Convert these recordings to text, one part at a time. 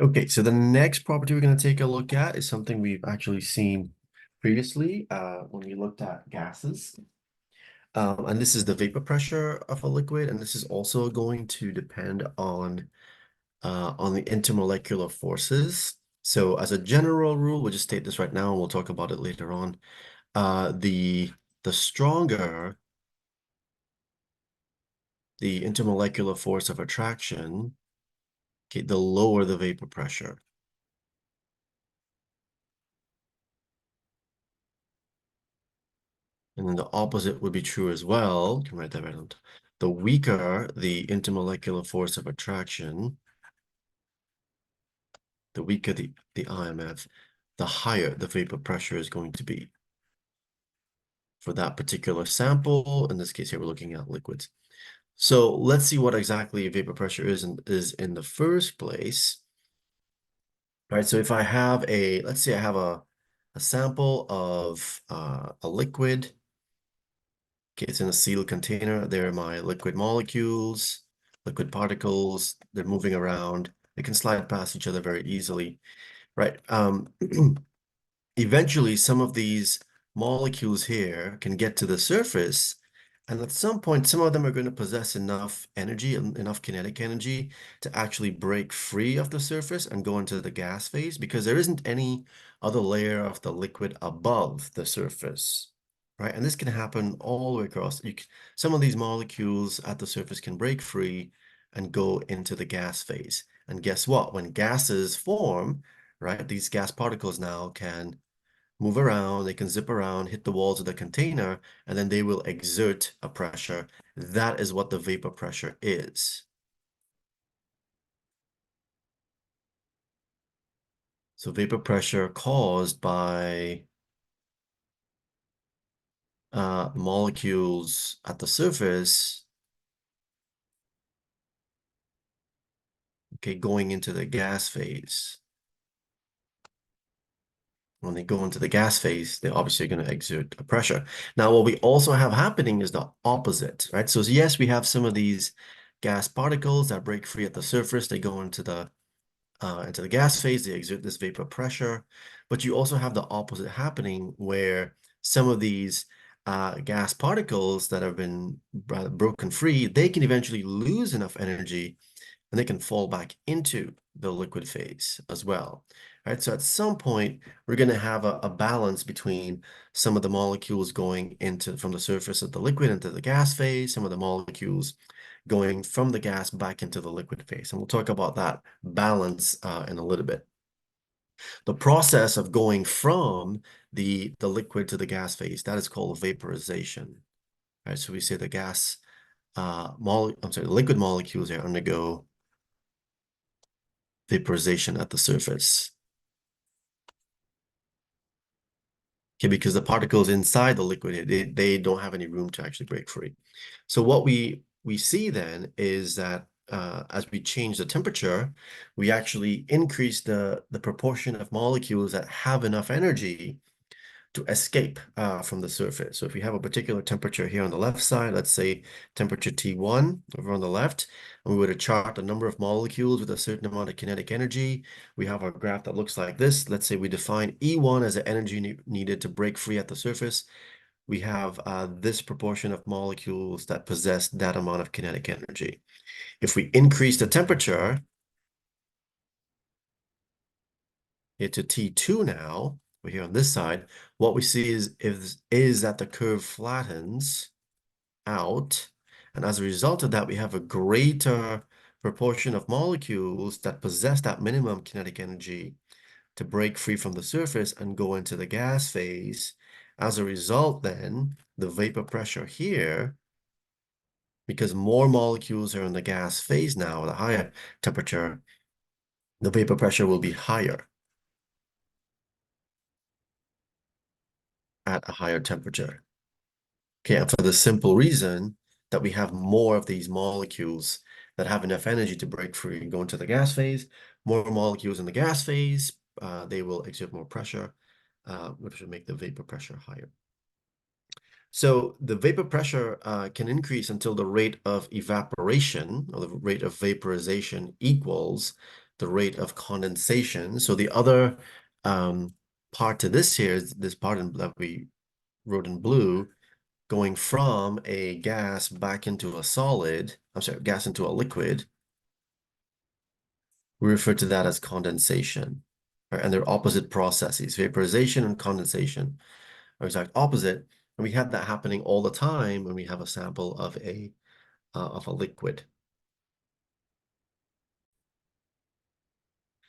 Okay, so the next property we're going to take a look at is something we've actually seen previously when we looked at gases. And this is the vapor pressure of a liquid, and this is also going to depend on the intermolecular forces. So as a general rule, we'll just state this right now, and we'll talk about it later on. The stronger the intermolecular force of attraction, okay, the lower the vapor pressure. And then the opposite would be true as well. You can write that right on. The weaker the intermolecular force of attraction, the weaker the IMF, the higher the vapor pressure is going to be for that particular sample. In this case here, we're looking at liquids. So let's see what exactly vapor pressure is in the first place. All right, so if I have let's say I have a sample of a liquid. Okay, it's in a sealed container. There are my liquid molecules, liquid particles. They're moving around. They can slide past each other very easily, right? Eventually, some of these molecules here can get to the surface, and at some point, some of them are going to possess enough energy, enough kinetic energy to actually break free of the surface and go into the gas phase because there isn't any other layer of the liquid above the surface, right? And this can happen all the way across. Some of these molecules at the surface can break free and go into the gas phase. And guess what? When gases form, right, these gas particles now can move around, they can zip around, hit the walls of the container, and then they will exert a pressure. That is what the vapor pressure is. So vapor pressure caused by molecules at the surface, okay, going into the gas phase. When they go into the gas phase, they're obviously going to exert a pressure. Now, what we also have happening is the opposite, right? So yes, we have some of these gas particles that break free at the surface. They go into the gas phase, they exert this vapor pressure. But you also have the opposite happening where some of these gas particles that have been broken free, they can eventually lose enough energy and they can fall back into the liquid phase as well. Right, so at some point, we're going to have a balance between some of the molecules going into from the surface of the liquid into the gas phase, some of the molecules going from the gas back into the liquid phase. And we'll talk about that balance in a little bit. The process of going from the liquid to the gas phase, that is called vaporization. Right, so we say the the liquid molecules here undergo vaporization at the surface. Okay, because the particles inside the liquid, they don't have any room to actually break free. So what we see then is that as we change the temperature, we actually increase the proportion of molecules that have enough energy to escape from the surface. So if we have a particular temperature here on the left side, let's say temperature T1 over on the left, and we were to chart the number of molecules with a certain amount of kinetic energy, we have a graph that looks like this. Let's say we define E1 as the energy needed to break free at the surface. We have this proportion of molecules that possess that amount of kinetic energy. If we increase the temperature here to T2 now, we're here on this side, what we see is that the curve flattens out. And as a result of that, we have a greater proportion of molecules that possess that minimum kinetic energy to break free from the surface and go into the gas phase. As a result, then, the vapor pressure here, because more molecules are in the gas phase now at a higher temperature, the vapor pressure will be higher at a higher temperature. Okay, and for the simple reason that we have more of these molecules that have enough energy to break free and go into the gas phase, more molecules in the gas phase, they will exert more pressure, which will make the vapor pressure higher. So the vapor pressure can increase until the rate of evaporation or the rate of vaporization equals the rate of condensation. So the other part to this here is this part that we wrote in blue, going from a gas back into a solid, I'm sorry, gas into a liquid. We refer to that as condensation, right? And they're opposite processes. Vaporization and condensation are exact opposite. And we have that happening all the time when we have a sample of a liquid.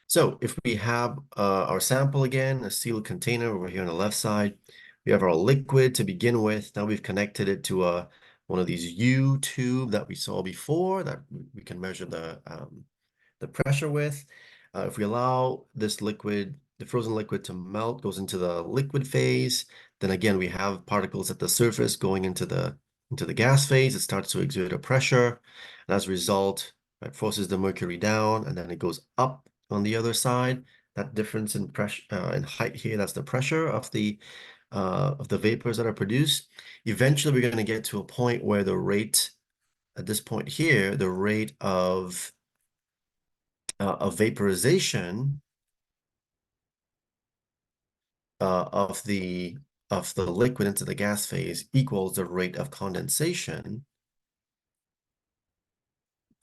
So if we have our sample again, a sealed container over here on the left side, we have our liquid to begin with. Now we've connected it to one of these U tube that we saw before that we can measure the pressure with. If we allow this liquid, the frozen liquid to melt, goes into the liquid phase, then again we have particles at the surface going into the gas phase. It starts to exert a pressure, and as a result, it forces the mercury down, and then it goes up on the other side. That difference in pressure in height here, that's the pressure of the vapors that are produced. Eventually, we're going to get to a point where the rate at this point here, the rate of vaporization of the liquid into the gas phase equals the rate of condensation,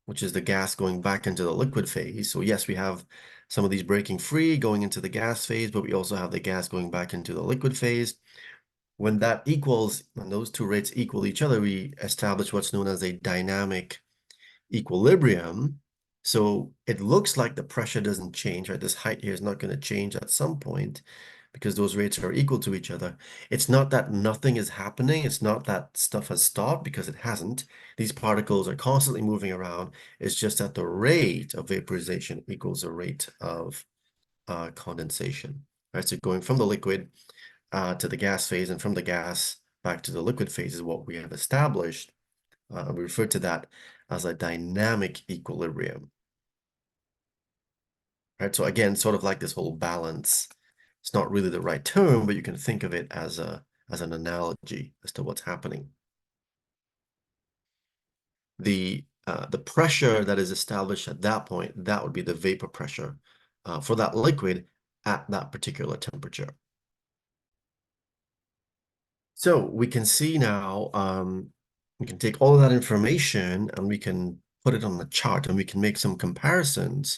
which is the gas going back into the liquid phase. So yes, we have some of these breaking free going into the gas phase, but we also have the gas going back into the liquid phase. When those two rates equal each other, we establish what's known as a dynamic equilibrium. So it looks like the pressure doesn't change, right? This height here is not going to change at some point because those rates are equal to each other. It's not that nothing is happening. It's not that stuff has stopped, because it hasn't. These particles are constantly moving around. It's just that the rate of vaporization equals the rate of condensation, right? So going from the liquid to the gas phase, and from the gas back to the liquid phase is what we have established. We refer to that as a dynamic equilibrium, right? So again, sort of like this whole balance. It's not really the right term, but you can think of it as an analogy as to what's happening. The pressure that is established at that point, that would be the vapor pressure for that liquid at that particular temperature. So we can see now, we can take all of that information and we can put it on the chart, and we can make some comparisons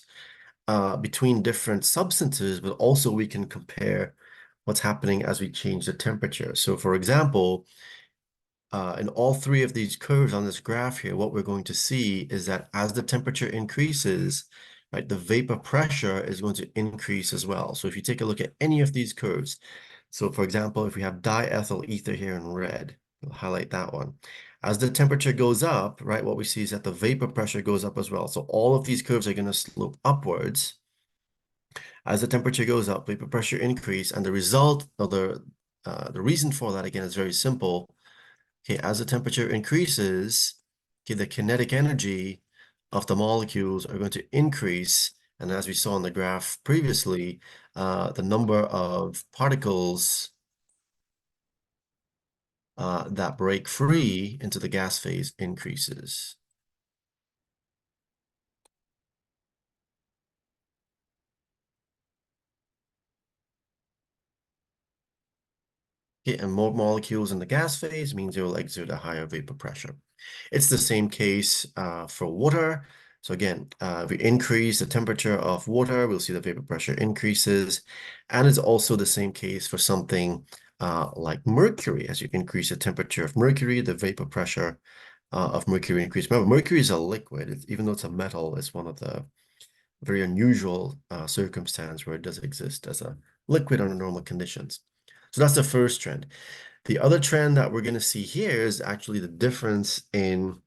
between different substances, but also we can compare what's happening as we change the temperature. So for example, in all three of these curves on this graph here, what we're going to see is that as the temperature increases, right, the vapor pressure is going to increase as well. So if you take a look at any of these curves, so for example, if we have diethyl ether here in red, we'll highlight that one. As the temperature goes up, right, what we see is that the vapor pressure goes up as well. So all of these curves are going to slope upwards. As the temperature goes up, vapor pressure increase, and the result of the reason for that, again, is very simple. Okay, as the temperature increases, okay, the kinetic energy of the molecules are going to increase. And as we saw in the graph previously, the number of particles that break free into the gas phase increases. Okay, and more molecules in the gas phase means it will exert a higher vapor pressure. It's the same case for water. So again, if we increase the temperature of water, we'll see the vapor pressure increases. And it's also the same case for something like mercury. As you increase the temperature of mercury, the vapor pressure of mercury increases. Remember, mercury is a liquid. Even though it's a metal, it's one of the very unusual circumstances where it does exist as a liquid under normal conditions. So that's the first trend. The other trend that we're going to see here is actually the difference in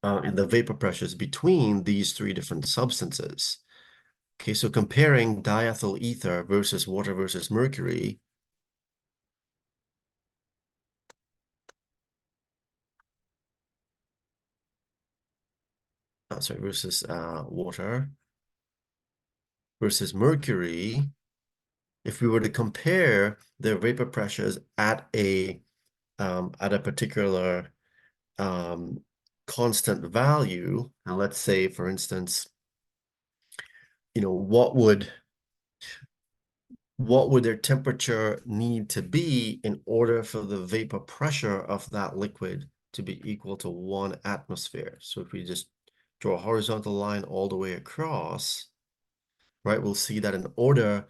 the vapor pressures between these three different substances. Okay, so comparing diethyl ether versus water versus mercury, sorry, versus water versus mercury, if we were to compare their vapor pressures at a particular constant value, now let's say, for instance, what would their temperature need to be in order for the vapor pressure of that liquid to be equal to 1 atmosphere? So if we just draw a horizontal line all the way across, right, we'll see that in order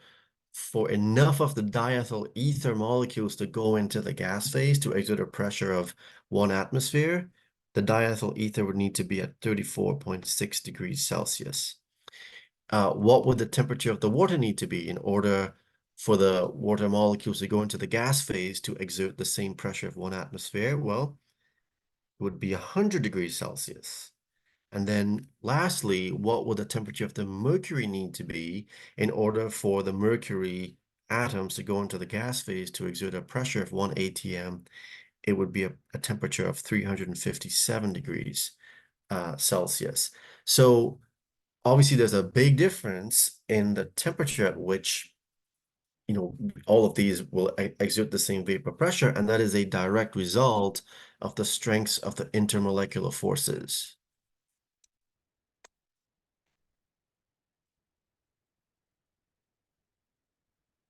for enough of the diethyl ether molecules to go into the gas phase to exert a pressure of 1 atmosphere, the diethyl ether would need to be at 34.6 degrees Celsius. What would the temperature of the water need to be in order for the water molecules to go into the gas phase to exert the same pressure of 1 atmosphere? Well, it would be 100 degrees Celsius. And then lastly, what would the temperature of the mercury need to be in order for the mercury atoms to go into the gas phase to exert a pressure of 1 atm? It would be a temperature of 357 degrees Celsius. So obviously there's a big difference in the temperature at which all of these will exert the same vapor pressure, and that is a direct result of the strengths of the intermolecular forces.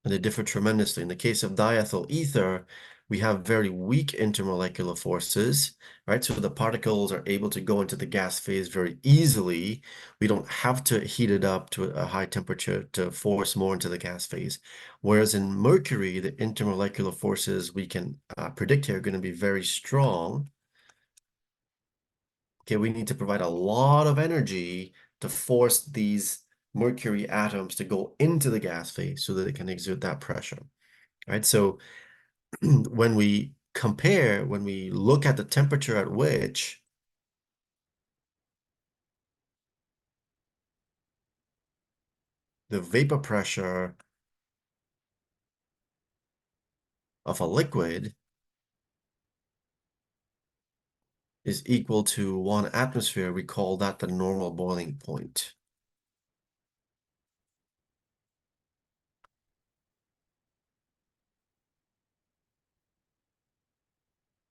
And they differ tremendously. In the case of diethyl ether, we have very weak intermolecular forces, right? So the particles are able to go into the gas phase very easily. We don't have to heat it up to a high temperature to force more into the gas phase. Whereas in mercury, the intermolecular forces we can predict here are going to be very strong. Okay, we need to provide a lot of energy to force these mercury atoms to go into the gas phase so that it can exert that pressure, right? So when we look at the temperature at which the vapor pressure of a liquid is equal to 1 atmosphere, we call that the normal boiling point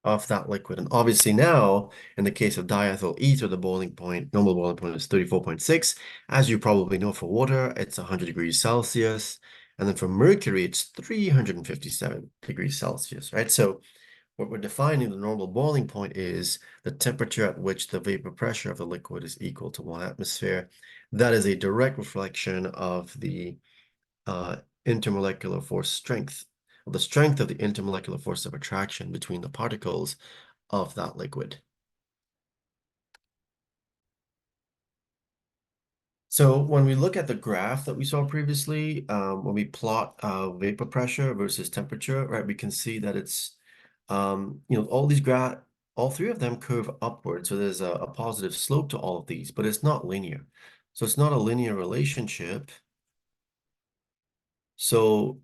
of that liquid. And obviously now, in the case of diethyl ether, the normal boiling point is 34.6. As you probably know, for water, it's 100 degrees Celsius. And then for mercury, it's 357 degrees Celsius, right? So what we're defining the normal boiling point is the temperature at which the vapor pressure of the liquid is equal to 1 atmosphere. That is a direct reflection of the intermolecular force strength, of the strength of the intermolecular force of attraction between the particles of that liquid. So when we look at the graph that we saw previously, when we plot vapor pressure versus temperature, right, we can see that it's, all three of them curve upward. So there's a positive slope to all of these, but it's not linear. So it's not a linear relationship. So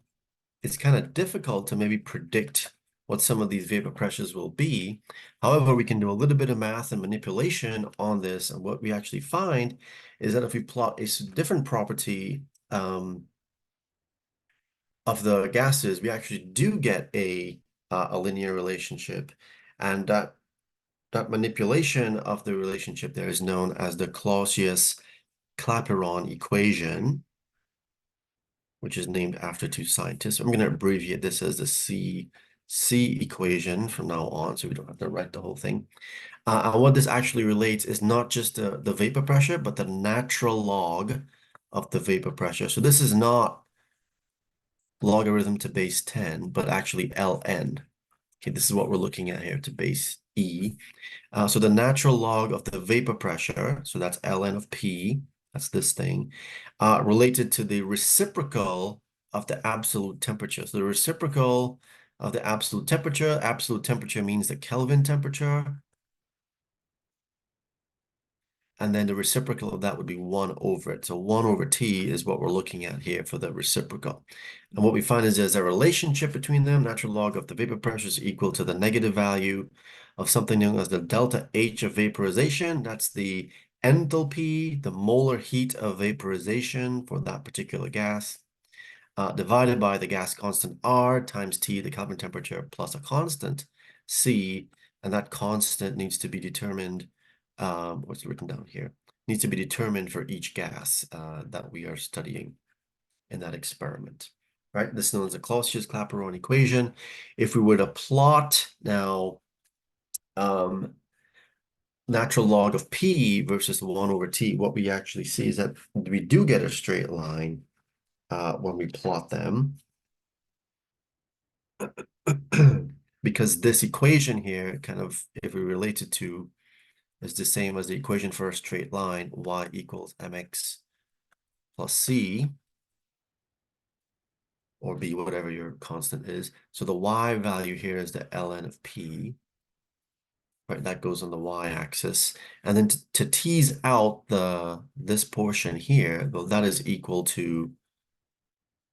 it's kind of difficult to maybe predict what some of these vapor pressures will be. However, we can do a little bit of math and manipulation on this. And what we actually find is that if we plot a different property of the gases, we actually do get a linear relationship. And that manipulation of the relationship there is known as the Clausius-Clapeyron equation, which is named after two scientists. I'm going to abbreviate this as the C equation from now on, so we don't have to write the whole thing. And what this actually relates is not just the vapor pressure, but the natural log of the vapor pressure. So this is not logarithm to base 10, but actually ln. Okay, this is what we're looking at here to base E. So the natural log of the vapor pressure, so that's ln of P, that's this thing, related to the reciprocal of the absolute temperature. So the reciprocal of the absolute temperature means the Kelvin temperature, and then the reciprocal of that would be 1 over it. So 1 over T is what we're looking at here for the reciprocal. And what we find is there's a relationship between them. Natural log of the vapor pressure is equal to the negative value of something known as the delta H of vaporization. That's the enthalpy, the molar heat of vaporization for that particular gas, divided by the gas constant R times T, the Kelvin temperature, plus a constant C. And that constant needs to be determined, what's written down here? needs to be determined for each gas that we are studying in that experiment, right? This is known as the Clausius-Clapeyron equation. If we were to plot now natural log of P versus 1 over T, what we actually see is that we do get a straight line when we plot them. Because this equation here, kind of, if we relate it to, is the same as the equation for a straight line, y equals mx plus c, or b, whatever your constant is. So the y value here is the ln of p, right? That goes on the y-axis. And then to tease out this portion here, well, that is equal to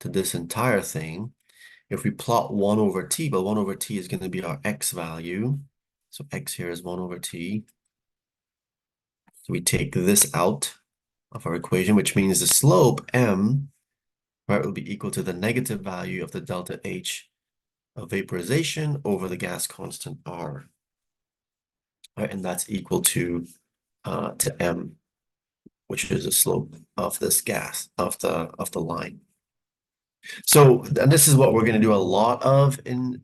this entire thing. If we plot 1 over t, but 1 over t is going to be our x value. So x here is 1 over t. So we take this out of our equation, which means the slope m, right, will be equal to the negative value of the delta H of vaporization over the gas constant R. Right, and that's equal to m, which is the slope of this gas, of the line. So, and this is what we're going to do a lot of in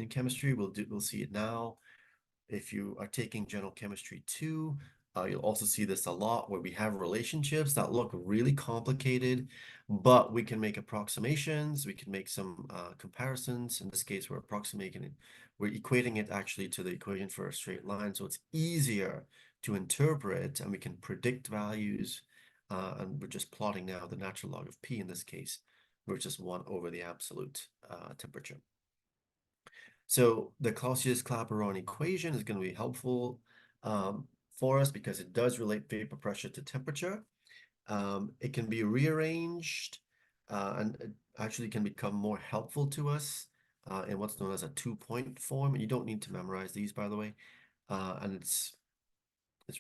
chemistry. We'll see it now. If you are taking general chemistry 2, you'll also see this a lot where we have relationships that look really complicated, but we can make approximations. We can make some comparisons. In this case, we're approximating it. We're equating it actually to the equation for a straight line. So it's easier to interpret, and we can predict values. And we're just plotting now the natural log of P in this case, versus 1 over the absolute temperature. So the Clausius-Clapeyron equation is going to be helpful for us because it does relate vapor pressure to temperature. It can be rearranged and it actually can become more helpful to us in what's known as a two-point form. You don't need to memorize these, by the way. And it's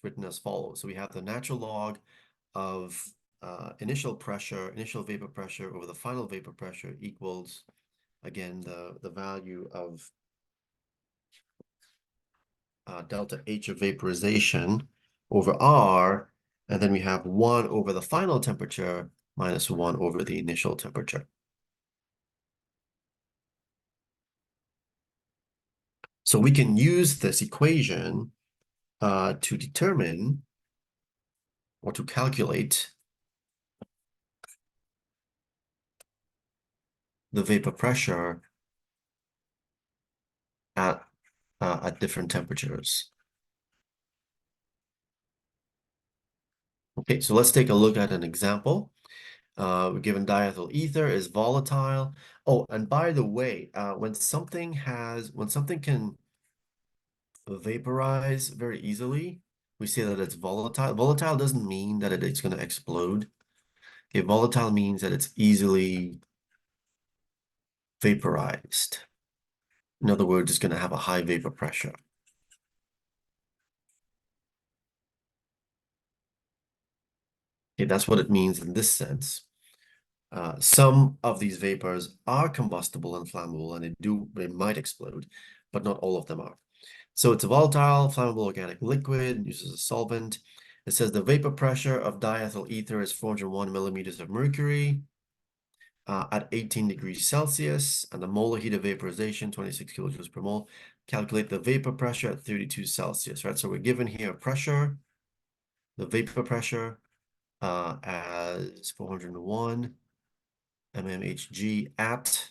written as follows. So we have the natural log of initial vapor pressure over the final vapor pressure equals, again, the value of delta H of vaporization over R, and then we have 1 over the final temperature minus 1 over the initial temperature. So we can use this equation to determine or to calculate the vapor pressure at different temperatures. Okay, so let's take a look at an example. We're given diethyl ether is volatile. Oh, and by the way, when something can vaporize very easily, we say that it's volatile. Volatile doesn't mean that it's going to explode. Okay, volatile means that it's easily vaporized. In other words, it's going to have a high vapor pressure. Okay, that's what it means in this sense. Some of these vapors are combustible and flammable, and they might explode, but not all of them are. So it's a volatile, flammable organic liquid, uses a solvent. It says the vapor pressure of diethyl ether is 401 millimeters of mercury at 18 degrees Celsius, and the molar heat of vaporization, 26 kilojoules per mole. Calculate the vapor pressure at 32 Celsius, right? So we're given here pressure, the vapor pressure as 401 mmHg at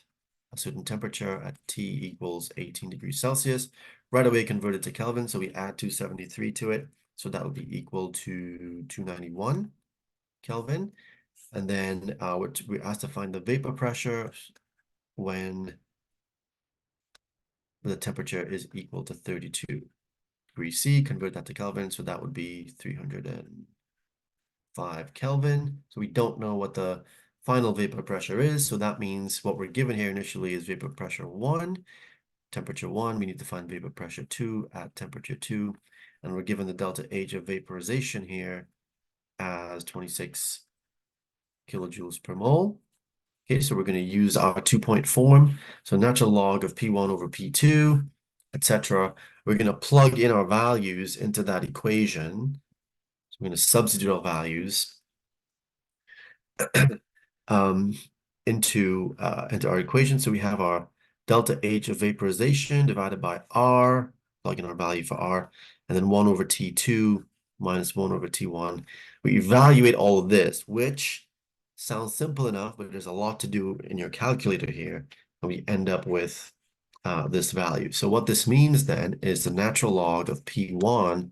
a certain temperature at T equals 18 degrees Celsius. Right away converted to Kelvin, so we add 273 to it. So that would be equal to 291 Kelvin. And then we're asked to find the vapor pressure when the temperature is equal to 32 degrees C. Convert that to Kelvin, so that would be 305 Kelvin. So we don't know what the final vapor pressure is, so that means what we're given here initially is vapor pressure 1, temperature 1. We need to find vapor pressure 2 at temperature 2, and we're given the delta H of vaporization here as 26 kilojoules per mole. Okay, so we're going to use our two-point form. So natural log of P1 over P2, etc. We're going to plug in our values into that equation. We're going to substitute our values um, into our equation. So we have our delta H of vaporization divided by R, plug in our value for R, and then 1 over T2 minus 1 over T1. We evaluate all of this, which sounds simple enough, but there's a lot to do in your calculator here, and we end up with this value. So what this means then is the natural log of P1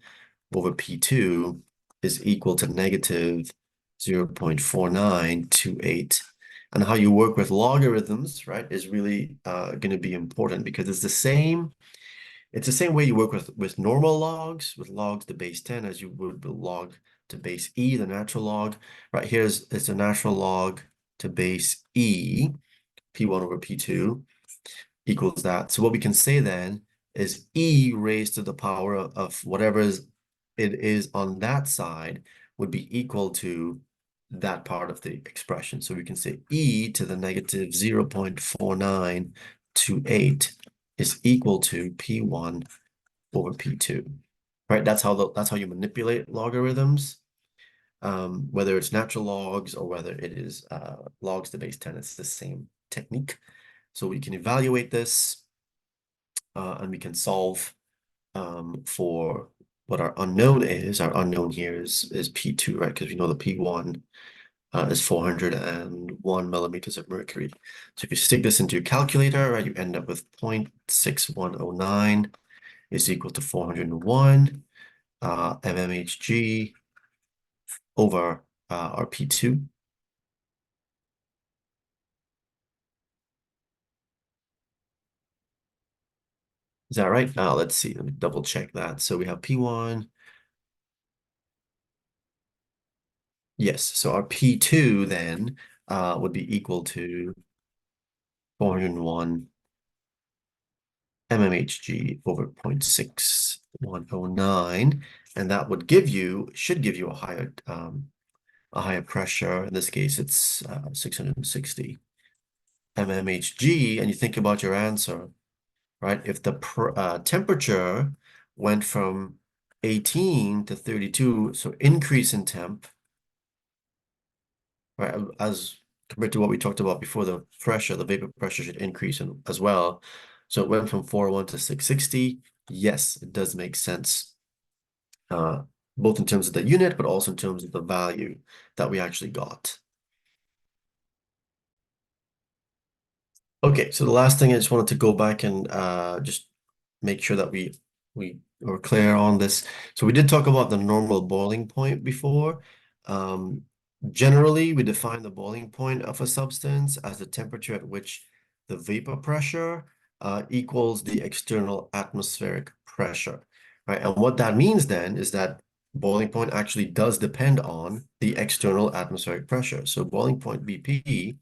over P2 is equal to negative 0.4928. And how you work with logarithms, right, is really going to be important because it's the same way you work with normal logs, with logs to base 10 as you would with log to base e, the natural log. Right, it's a natural log to base e, P1 over P2 equals that. So what we can say then is e raised to the power of whatever it is on that side would be equal to that part of the expression. So we can say e to the negative 0.4928 is equal to P1 over P2. Right? That's how you manipulate logarithms. Whether it's natural logs or whether it is logs to base 10, it's the same technique. So we can evaluate this and we can solve for what our unknown is. Our unknown here is P2, right? Because we know the P1 is 401 millimeters of mercury. So if you stick this into your calculator, right, you end up with 0.6109 is equal to 401 mmHg over our P2. Is that right? Let's see. Let me double check that. So we have P1. Yes. So our P2 then would be equal to 401 mmHg over 0.6109. And that should give you a higher pressure. In this case, it's 660 mmHg. And you think about your answer, right? If the temperature went from 18 to 32, so increase in temp, right? As compared to what we talked about before, the vapor pressure should increase as well. So it went from 401 to 660. Yes, it does make sense, both in terms of the unit, but also in terms of the value that we actually got. Okay, so the last thing I just wanted to go back and just make sure that we were clear on this. So we did talk about the normal boiling point before. Um, Generally, we define the boiling point of a substance as the temperature at which the vapor pressure equals the external atmospheric pressure, right? And what that means then is that boiling point actually does depend on the external atmospheric pressure. So boiling point BP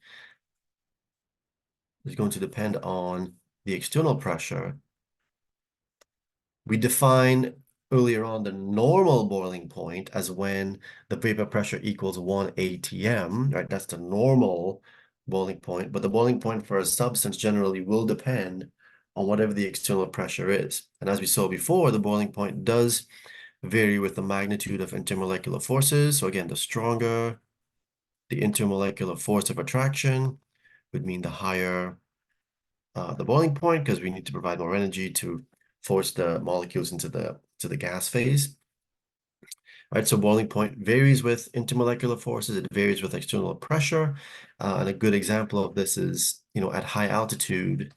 is going to depend on the external pressure. We define earlier on the normal boiling point as when the vapor pressure equals 1 atm, right? That's the normal boiling point, but the boiling point for a substance generally will depend on whatever the external pressure is. And as we saw before, the boiling point does vary with the magnitude of intermolecular forces. So again, the stronger the intermolecular force of attraction would mean the higher the boiling point, because we need to provide more energy to force the molecules into the gas phase. Right, so boiling point varies with intermolecular forces. It varies with external pressure, and a good example of this is, at high altitude,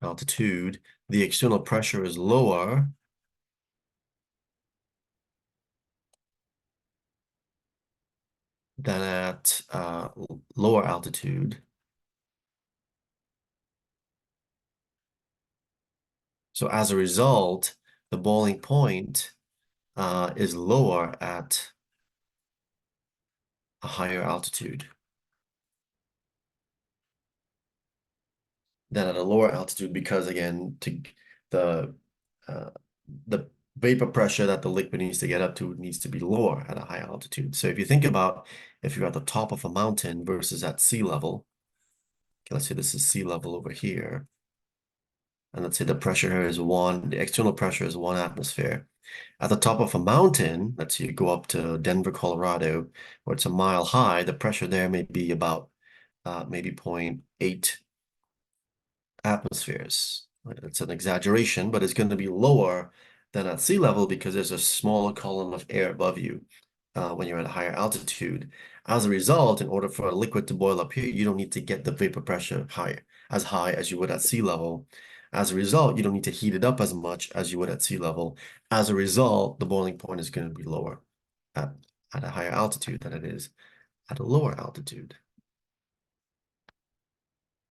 the external pressure is lower than at lower altitude. So as a result, the boiling point is lower at a higher altitude than at a lower altitude because, again, the uh, the vapor pressure that the liquid needs to get up to needs to be lower at a high altitude. So if you think about if you're at the top of a mountain versus at sea level, okay, let's say this is sea level over here. And let's say the pressure here is one, the external pressure is 1 atmosphere. At the top of a mountain, let's say you go up to Denver, Colorado, where it's a mile high, the pressure there may be about maybe zero point 0.8 atmospheres. It's an exaggeration, but it's going to be lower than at sea level because there's a smaller column of air above you when you're at a higher altitude. As a result, in order for a liquid to boil up here, you don't need to get the vapor pressure as high as you would at sea level. As a result, you don't need to heat it up as much as you would at sea level. As a result, the boiling point is going to be lower at, at a higher altitude than it is at a lower altitude.